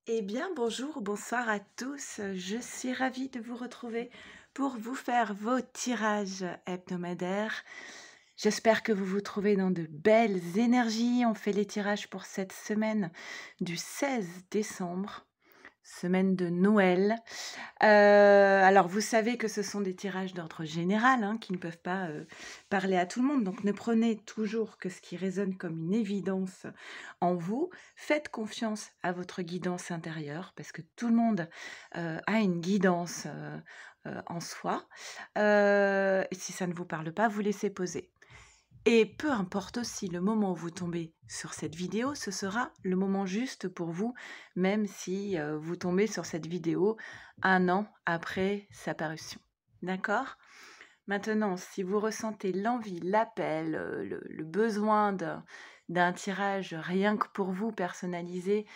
Eh bien, bonjour, bonsoir à tous. Je suis ravie de vous retrouver pour vous faire vos tirages hebdomadaires. J'espère que vous vous trouvez dans de belles énergies. On fait les tirages pour cette semaine du 16 décembre, semaine de Noël. Alors vous savez que ce sont des tirages d'ordre général, hein, qui ne peuvent pas, parler à tout le monde, donc ne prenez toujours que ce qui résonne comme une évidence en vous. Faites confiance à votre guidance intérieure parce que tout le monde, a une guidance, en soi. Et si ça ne vous parle pas, vous laissez poser. Et peu importe aussi le moment où vous tombez sur cette vidéo, ce sera le moment juste pour vous, même si, vous tombez sur cette vidéo 1 an après sa parution. D'accord? Maintenant, si vous ressentez l'envie, l'appel, le besoin d'un tirage rien que pour vous personnalisé,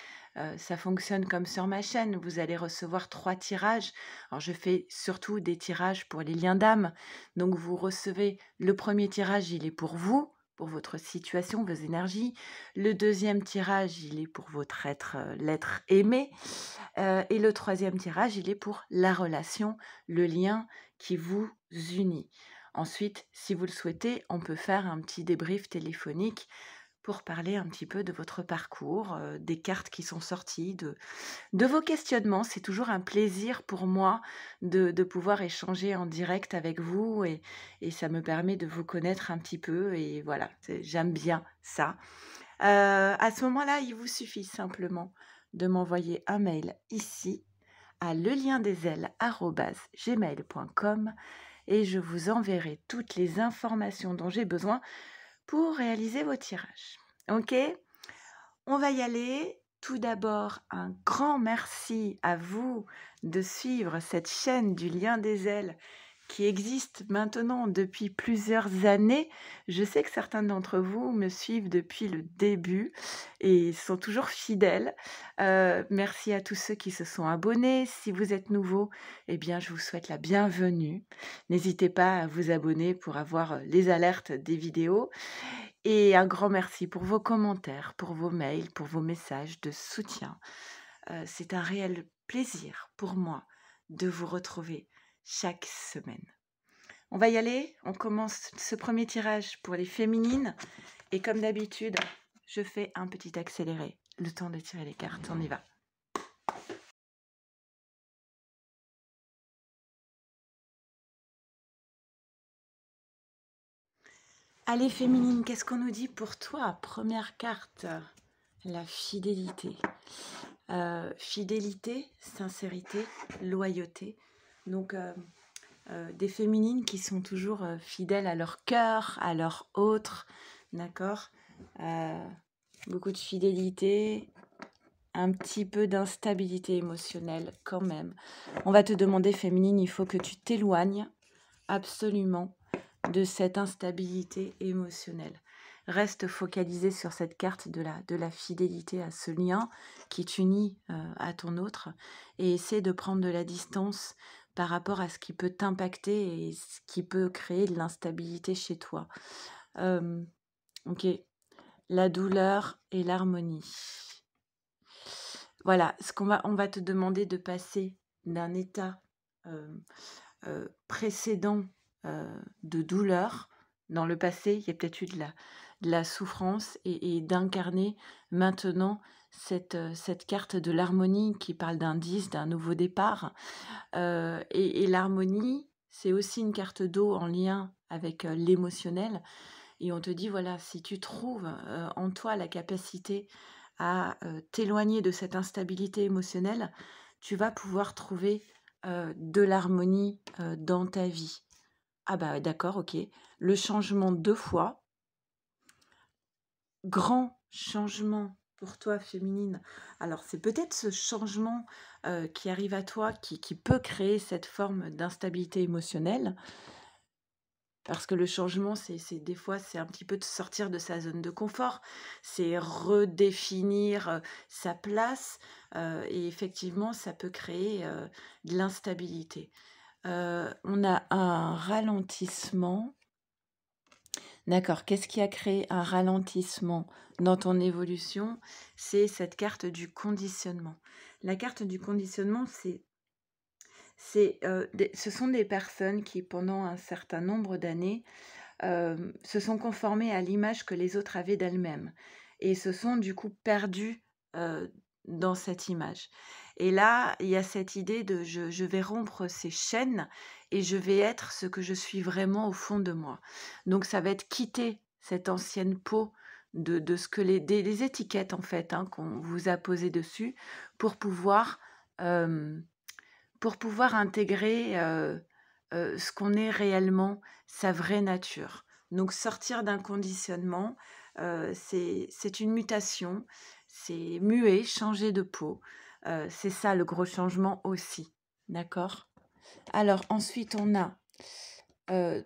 ça fonctionne comme sur ma chaîne. Vous allez recevoir 3 tirages. Alors je fais surtout des tirages pour les liens d'âme. Donc vous recevez le premier tirage, il est pour vous, pour votre situation, vos énergies. Le deuxième tirage, il est pour votre être, l'être aimé. Et le troisième tirage, il est pour la relation, le lien qui vous unit. Ensuite, si vous le souhaitez, on peut faire un petit débrief téléphonique pour parler un petit peu de votre parcours, des cartes qui sont sorties, de vos questionnements. C'est toujours un plaisir pour moi de pouvoir échanger en direct avec vous et ça me permet de vous connaître un petit peu et voilà, j'aime bien ça. À ce moment-là, il vous suffit simplement de m'envoyer un mail ici à leliendesailes@gmail.com et je vous enverrai toutes les informations dont j'ai besoin pour réaliser vos tirages. OK? On va y aller. Tout d'abord, un grand merci à vous de suivre cette chaîne du Lien des Ailes qui existe maintenant depuis plusieurs années. Je sais que certains d'entre vous me suivent depuis le début et sont toujours fidèles. Merci à tous ceux qui se sont abonnés. Si vous êtes nouveau, eh bien, je vous souhaite la bienvenue. N'hésitez pas à vous abonner pour avoir les alertes des vidéos. Et un grand merci pour vos commentaires, pour vos mails, pour vos messages de soutien. C'est un réel plaisir pour moi de vous retrouver chaque semaine. On va y aller, on commence ce premier tirage pour les féminines et comme d'habitude, je fais un petit accéléré. Le temps de tirer les cartes, on y va. Allez féminine, qu'est-ce qu'on nous dit pour toi? Première carte, la fidélité. Fidélité, sincérité, loyauté. Donc, des féminines qui sont toujours fidèles à leur cœur, à leur autre, d'accord. Beaucoup de fidélité, un petit peu d'instabilité émotionnelle quand même. On va te demander, féminine, il faut que tu t'éloignes absolument de cette instabilité émotionnelle. Reste focalisé sur cette carte de la fidélité à ce lien qui t'unit à ton autre et essaie de prendre de la distance par rapport à ce qui peut t'impacter et ce qui peut créer de l'instabilité chez toi. Ok, la douleur et l'harmonie. Voilà, on va te demander de passer d'un état précédent de douleur. Dans le passé, il y a peut-être eu de la souffrance et d'incarner maintenant cette carte de l'harmonie qui parle d'un 10, d'un nouveau départ. Et l'harmonie, c'est aussi une carte d'eau en lien avec l'émotionnel. Et on te dit, voilà, si tu trouves en toi la capacité à t'éloigner de cette instabilité émotionnelle, tu vas pouvoir trouver de l'harmonie dans ta vie. Ah bah d'accord, ok. Le changement 2 fois. Grand changement pour toi, féminine. Alors c'est peut-être ce changement qui arrive à toi qui peut créer cette forme d'instabilité émotionnelle. Parce que le changement, c'est des fois, c'est un petit peu de sortir de sa zone de confort, c'est redéfinir sa place et effectivement, ça peut créer de l'instabilité. On a un ralentissement. D'accord, qu'est-ce qui a créé un ralentissement dans ton évolution? C'est cette carte du conditionnement. La carte du conditionnement, ce sont des personnes qui, pendant un certain nombre d'années, se sont conformées à l'image que les autres avaient d'elles-mêmes et se sont du coup perdues dans cette image. Et là, il y a cette idée de je vais rompre ces chaînes et je vais être ce que je suis vraiment au fond de moi. Donc ça va être quitter cette ancienne peau de ce que des étiquettes en fait qu'on vous a posées dessus pour pouvoir, euh, pour pouvoir intégrer ce qu'on est réellement, sa vraie nature. Donc sortir d'un conditionnement, c'est une mutation, c'est muer, changer de peau. C'est ça le gros changement aussi. D'accord? Alors ensuite, on a euh,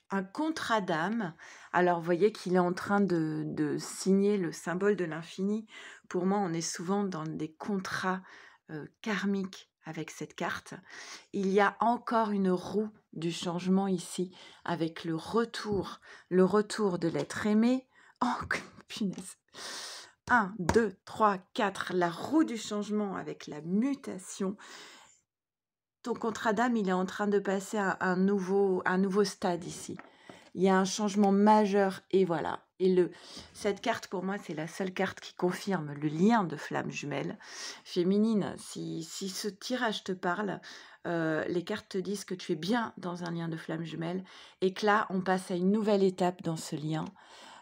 un contrat d'âme. Alors, vous voyez qu'il est en train de signer le symbole de l'infini. Pour moi, on est souvent dans des contrats karmiques avec cette carte. Il y a encore une roue du changement ici, avec le retour de l'être aimé. Oh, punaise! 1, 2, 3, 4, la roue du changement avec la mutation. Ton contrat d'âme, il est en train de passer à un nouveau stade ici. Il y a un changement majeur et voilà. Et cette carte, pour moi, c'est la seule carte qui confirme le lien de flamme jumelle féminine. Si ce tirage te parle, les cartes te disent que tu es bien dans un lien de flamme jumelle et que là, on passe à une nouvelle étape dans ce lien.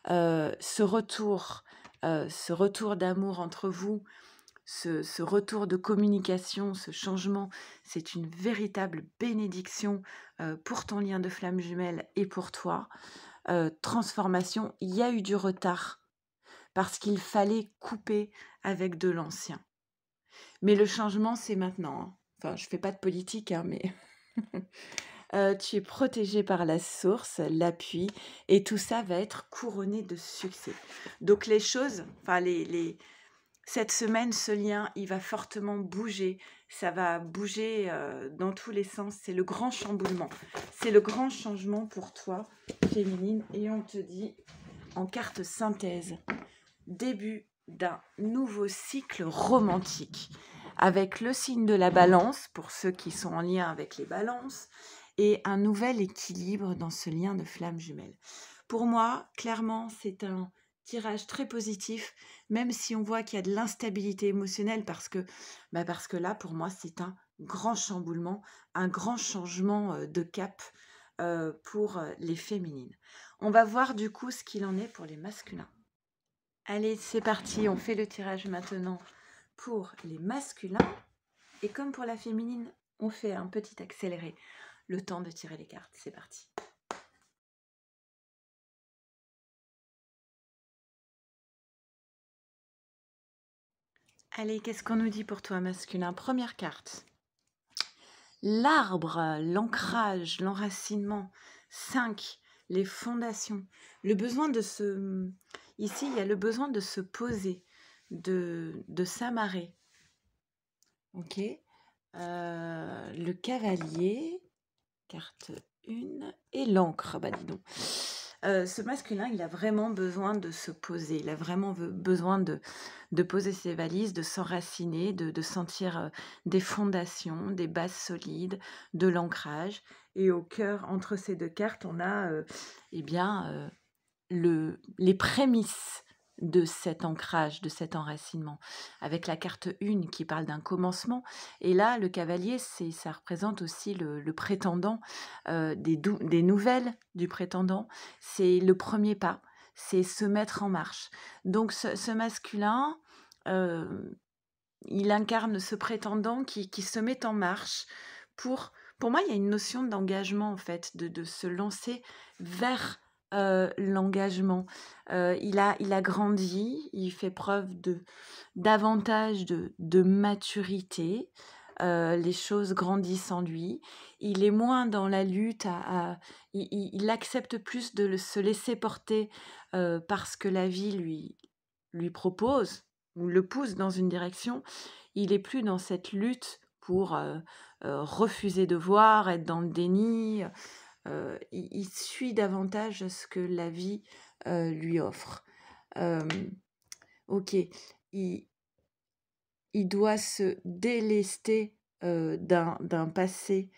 Ce retour d'amour entre vous, ce retour de communication, ce changement, c'est une véritable bénédiction pour ton lien de flamme jumelle et pour toi. Transformation, il y a eu du retard parce qu'il fallait couper avec de l'ancien. Mais le changement, c'est maintenant. Hein. Enfin, je fais pas de politique, hein, mais tu es protégé par la source, l'appui, et tout ça va être couronné de succès. Donc les choses, enfin cette semaine, ce lien, il va fortement bouger. Ça va bouger dans tous les sens. C'est le grand chamboulement. C'est le grand changement pour toi, féminine. Et on te dit, en carte synthèse, début d'un nouveau cycle romantique avec le signe de la balance, pour ceux qui sont en lien avec les balances, et un nouvel équilibre dans ce lien de flamme jumelle. Pour moi, clairement, c'est un tirage très positif, même si on voit qu'il y a de l'instabilité émotionnelle, parce que là, pour moi, c'est un grand chamboulement, un grand changement de cap pour les féminines. On va voir du coup ce qu'il en est pour les masculins. Allez, c'est parti, on fait le tirage maintenant pour les masculins. Et comme pour la féminine, on fait un petit accéléré. Le temps de tirer les cartes, c'est parti. Allez, qu'est-ce qu'on nous dit pour toi, masculin? Première carte. L'arbre, l'ancrage, l'enracinement. 5, les fondations. Le besoin de se... Ici, il y a le besoin de se poser, de s'amarrer. Ok. Le cavalier, carte 1, et l'encre. Bah dis donc. Ce masculin, il a vraiment besoin de se poser, il a vraiment besoin de poser ses valises, de s'enraciner, de sentir des fondations, des bases solides, de l'ancrage. Et au cœur, entre ces deux cartes, on a les prémices de cet ancrage, de cet enracinement, avec la carte 1 qui parle d'un commencement. Et là, le cavalier, ça représente aussi le prétendant, des nouvelles du prétendant. C'est le premier pas, c'est se mettre en marche. Donc ce masculin, il incarne ce prétendant qui se met en marche pour moi, il y a une notion d'engagement, en fait, de se lancer vers l'engagement. Il a grandi, il fait preuve davantage de maturité. Les choses grandissent en lui. Il est moins dans la lutte. Il accepte plus de se laisser porter par ce que la vie lui propose ou le pousse dans une direction. Il est plus dans cette lutte pour refuser de voir, être dans le déni. Il suit davantage ce que la vie lui offre. Ok, il doit se délester d'un passé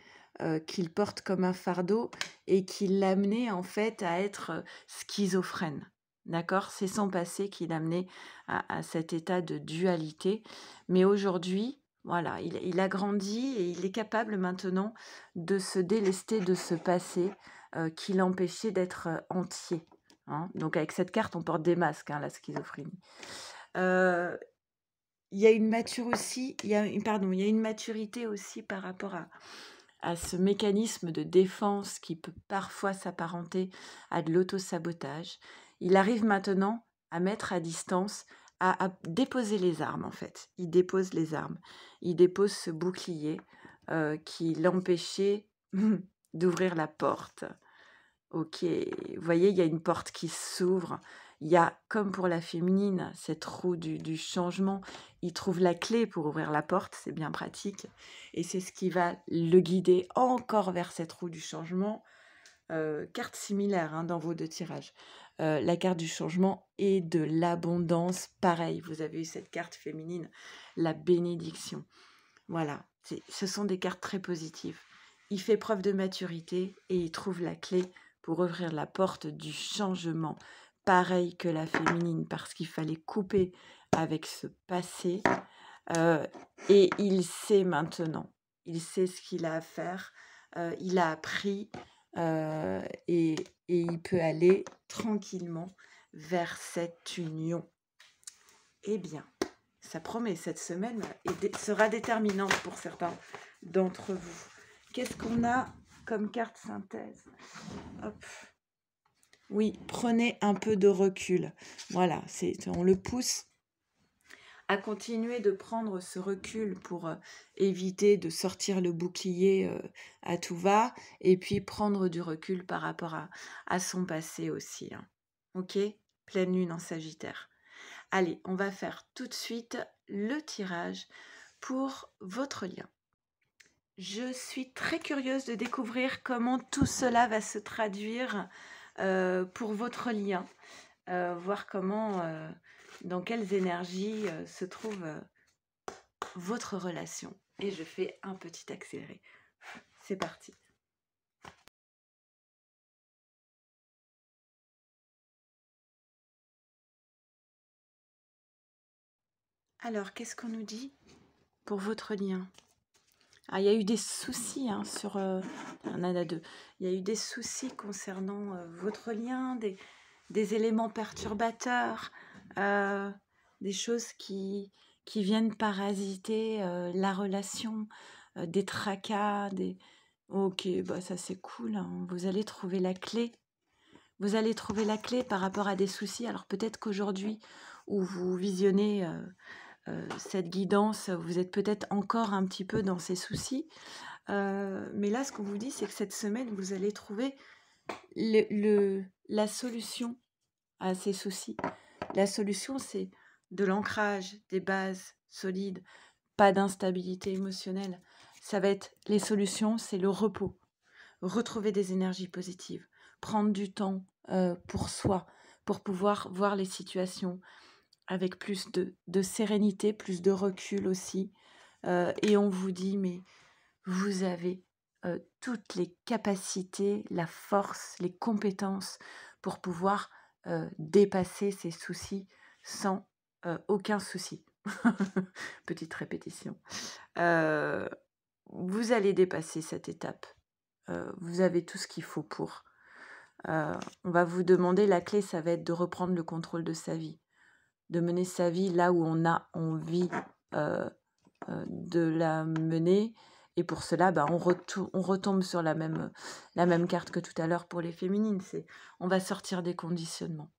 qu'il porte comme un fardeau et qui l'amenait en fait à être schizophrène. D'accord? C'est son passé qui l'amenait à cet état de dualité. Mais aujourd'hui, voilà, il a grandi et il est capable maintenant de se délester de ce passé qui l'empêchait d'être entier. Hein. Donc avec cette carte, on porte des masques, hein, la schizophrénie. Il y a une il y a une maturité aussi par rapport à ce mécanisme de défense qui peut parfois s'apparenter à de l'autosabotage. Il arrive maintenant à mettre à distance, à déposer les armes en fait. Il dépose les armes. Il dépose ce bouclier qui l'empêchait d'ouvrir la porte. Ok, vous voyez, il y a une porte qui s'ouvre. Il y a, comme pour la féminine, cette roue du changement. Il trouve la clé pour ouvrir la porte, c'est bien pratique. Et c'est ce qui va le guider encore vers cette roue du changement. Carte similaire hein, dans vos deux tirages. La carte du changement et de l'abondance, pareil. Vous avez eu cette carte féminine, la bénédiction. Voilà, ce sont des cartes très positives. Il fait preuve de maturité et il trouve la clé pour ouvrir la porte du changement. Pareil que la féminine, parce qu'il fallait couper avec ce passé. Et il sait maintenant, il sait ce qu'il a à faire, il a appris et il peut aller tranquillement vers cette union. Eh bien, ça promet, cette semaine sera déterminante pour certains d'entre vous. Qu'est-ce qu'on a comme carte synthèse? Hop. Oui, prenez un peu de recul. Voilà, on le pousse à continuer de prendre ce recul pour éviter de sortir le bouclier à tout va et puis prendre du recul par rapport à son passé aussi. Hein. Ok? Pleine lune en Sagittaire. Allez, on va faire tout de suite le tirage pour votre lien. Je suis très curieuse de découvrir comment tout cela va se traduire pour votre lien. Voir comment, dans quelles énergies se trouve votre relation. Et je fais un petit accéléré. C'est parti. Alors, qu'est-ce qu'on nous dit pour votre lien? Ah, il y a eu des soucis sur... on en a deux. Il y a eu des soucis concernant votre lien, des éléments perturbateurs, des choses qui viennent parasiter la relation, des tracas, Ok, bah ça c'est cool, hein. Vous allez trouver la clé. Vous allez trouver la clé par rapport à des soucis. Alors peut-être qu'aujourd'hui, où vous visionnez cette guidance, vous êtes peut-être encore un petit peu dans ces soucis. Mais là, ce qu'on vous dit, c'est que cette semaine, vous allez trouver la solution à ces soucis. La solution, c'est de l'ancrage, des bases solides, pas d'instabilité émotionnelle. Ça va être les solutions, c'est le repos. Retrouver des énergies positives, prendre du temps pour soi, pour pouvoir voir les situations avec plus de sérénité, plus de recul aussi. Et on vous dit, mais vous avez toutes les capacités, la force, les compétences pour pouvoir dépasser ces soucis sans aucun souci. Petite répétition. Vous allez dépasser cette étape. Vous avez tout ce qu'il faut pour. On va vous demander, la clé, ça va être de reprendre le contrôle de sa vie, de mener sa vie là où on a envie de la mener. Et pour cela, on retombe sur la même carte que tout à l'heure pour les féminines. On va sortir des conditionnements.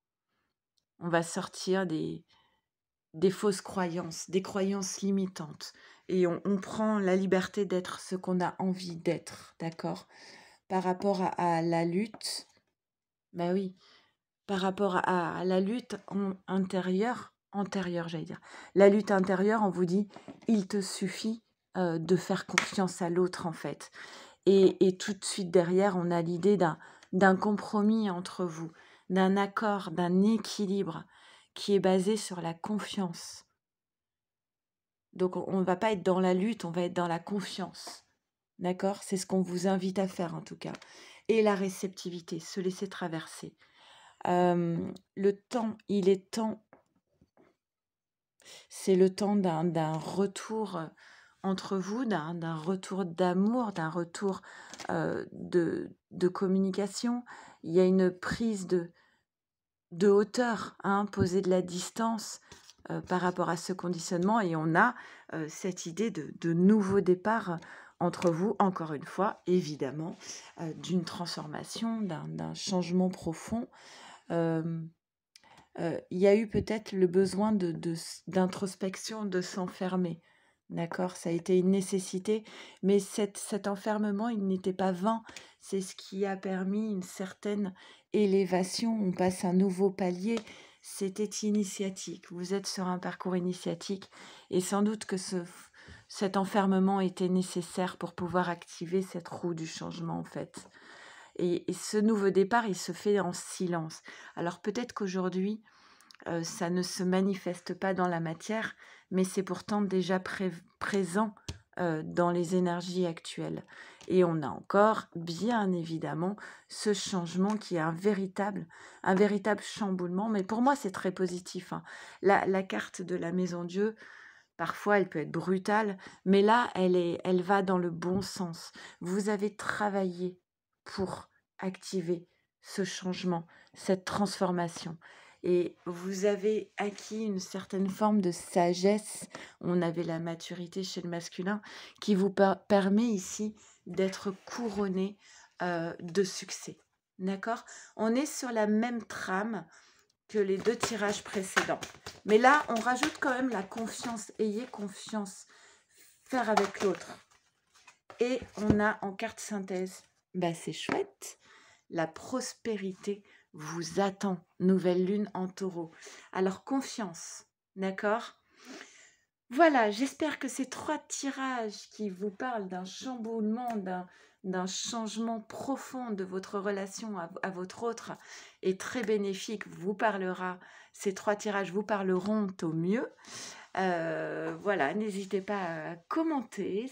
On va sortir des fausses croyances, des croyances limitantes. Et on prend la liberté d'être ce qu'on a envie d'être, d'accord? Par rapport à la lutte, bah oui, par rapport à la lutte antérieure, j'allais dire. La lutte intérieure, on vous dit, il te suffit de faire confiance à l'autre, en fait. Et tout de suite derrière, on a l'idée d'un compromis entre vous, d'un accord, d'un équilibre qui est basé sur la confiance. Donc on ne va pas être dans la lutte, on va être dans la confiance. D'accord? C'est ce qu'on vous invite à faire en tout cas. Et la réceptivité, se laisser traverser. Le temps, il est temps, c'est le temps d'un retour entre vous, d'un retour d'amour, d'un retour de communication. Il y a une prise de hauteur, hein, poser de la distance par rapport à ce conditionnement et on a cette idée de nouveau départ entre vous, encore une fois, évidemment, d'une transformation, d'un changement profond. Euh, il y a eu peut-être le besoin d'introspection, de s'enfermer. D'accord? Ça a été une nécessité, mais cet enfermement, il n'était pas vain. C'est ce qui a permis une certaine élévation. On passe un nouveau palier. C'était initiatique. Vous êtes sur un parcours initiatique et sans doute que cet enfermement était nécessaire pour pouvoir activer cette roue du changement, en fait. Et ce nouveau départ, il se fait en silence. Alors peut-être qu'aujourd'hui, ça ne se manifeste pas dans la matière, mais c'est pourtant déjà présent dans les énergies actuelles. Et on a encore, bien évidemment, ce changement qui est un véritable chamboulement. Mais pour moi, c'est très positif, hein. La carte de la Maison Dieu, parfois, elle peut être brutale, mais là, elle va dans le bon sens. Vous avez travaillé pour activer ce changement, cette transformation. Et vous avez acquis une certaine forme de sagesse. On avait la maturité chez le masculin qui vous permet ici d'être couronné de succès. D'accord? On est sur la même trame que les 2 tirages précédents. Mais là, on rajoute quand même la confiance. Ayez confiance. Faire avec l'autre. Et on a en carte synthèse, bah c'est chouette, la prospérité vous attend. Nouvelle lune en taureau. Alors confiance, d'accord? Voilà, j'espère que ces 3 tirages qui vous parlent d'un chamboulement, d'un changement profond de votre relation à votre autre est très bénéfique, vous parlera, ces 3 tirages vous parleront au mieux. Voilà, n'hésitez pas à commenter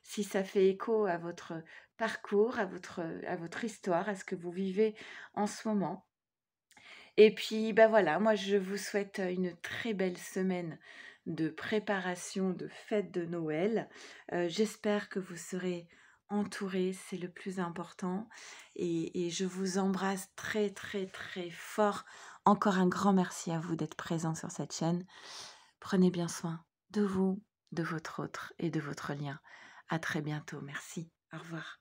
si ça fait écho à votre parcours, à votre histoire, à ce que vous vivez en ce moment. Et puis, bah voilà, moi je vous souhaite une très belle semaine de préparation de fête de Noël. J'espère que vous serez entourés, c'est le plus important. Et je vous embrasse très très très fort. Encore un grand merci à vous d'être présent sur cette chaîne. Prenez bien soin de vous, de votre autre et de votre lien. À très bientôt. Merci. Au revoir.